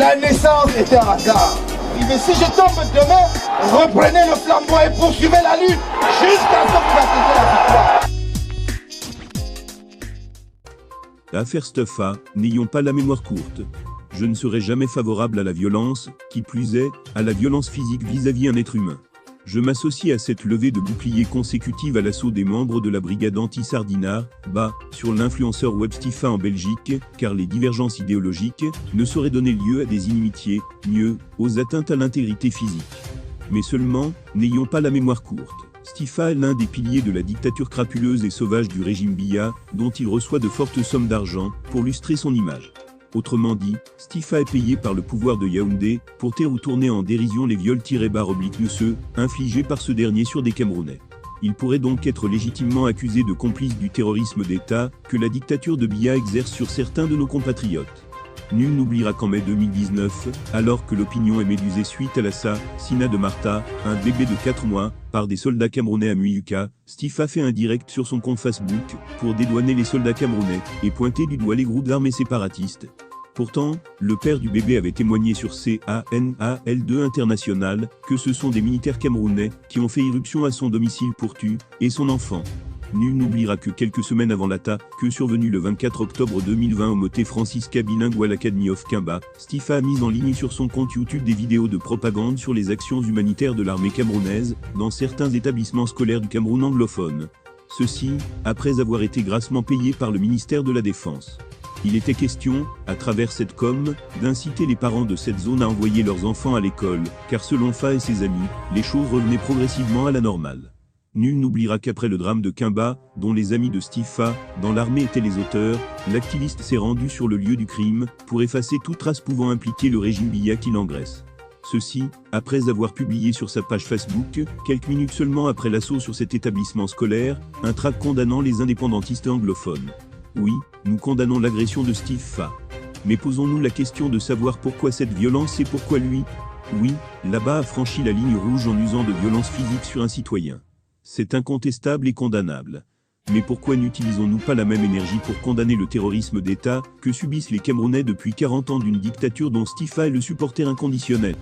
La naissance était à Dakar. Il dit, si je tombe demain, reprenez le flambeau et poursuivez la lutte jusqu'à ce que vous atteigniez la victoire. L'affaire Stuffa, n'ayons pas la mémoire courte. Je ne serai jamais favorable à la violence, qui plus est, à la violence physique vis-à-vis un être humain. Je m'associe à cette levée de bouclier consécutive à l'assaut des membres de la brigade anti-Sardinat, sur l'influenceur web Stuffa en Belgique, car les divergences idéologiques ne sauraient donner lieu à des inimitiés, mieux, aux atteintes à l'intégrité physique. Mais seulement, n'ayons pas la mémoire courte. Stuffa est l'un des piliers de la dictature crapuleuse et sauvage du régime Biya, dont il reçoit de fortes sommes d'argent pour lustrer son image. Autrement dit, Stuffa est payé par le pouvoir de Yaoundé pour taire ou tourner en dérision les viols-ceux infligés par ce dernier sur des Camerounais. Il pourrait donc être légitimement accusé de complice du terrorisme d'État que la dictature de Biya exerce sur certains de nos compatriotes. Nul n'oubliera qu'en mai 2019, alors que l'opinion est médusée suite à l'assassinat de Martha, un bébé de 4 mois, par des soldats camerounais à Muyuka, Stuffa fait un direct sur son compte Facebook pour dédouaner les soldats camerounais et pointer du doigt les groupes armés séparatistes. Pourtant, le père du bébé avait témoigné sur CANAL2 International que ce sont des militaires camerounais qui ont fait irruption à son domicile pour tuer et son enfant. Nul n'oubliera que quelques semaines avant l'attaque survenue le 24 octobre 2020 au moté Francisca Bilingual Academy of Kimba, Stuffa a mis en ligne sur son compte YouTube des vidéos de propagande sur les actions humanitaires de l'armée camerounaise dans certains établissements scolaires du Cameroun anglophone. Ceci, après avoir été grassement payé par le ministère de la Défense. Il était question, à travers cette com, d'inciter les parents de cette zone à envoyer leurs enfants à l'école, car selon Fa et ses amis, les choses revenaient progressivement à la normale. Nul n'oubliera qu'après le drame de Kimba, dont les amis de Stuffa, dans l'armée étaient les auteurs, l'activiste s'est rendu sur le lieu du crime, pour effacer toute trace pouvant impliquer le régime Biya qui l'engraisse. Ceci, après avoir publié sur sa page Facebook, quelques minutes seulement après l'assaut sur cet établissement scolaire, un tract condamnant les indépendantistes anglophones. Oui, nous condamnons l'agression de Stuffa. Mais posons-nous la question de savoir pourquoi cette violence et pourquoi lui. Oui, là-bas a franchi la ligne rouge en usant de violence physique sur un citoyen. C'est incontestable et condamnable. Mais pourquoi n'utilisons-nous pas la même énergie pour condamner le terrorisme d'État que subissent les Camerounais depuis 40 ans d'une dictature dont Stuffa est le supporter inconditionnel ?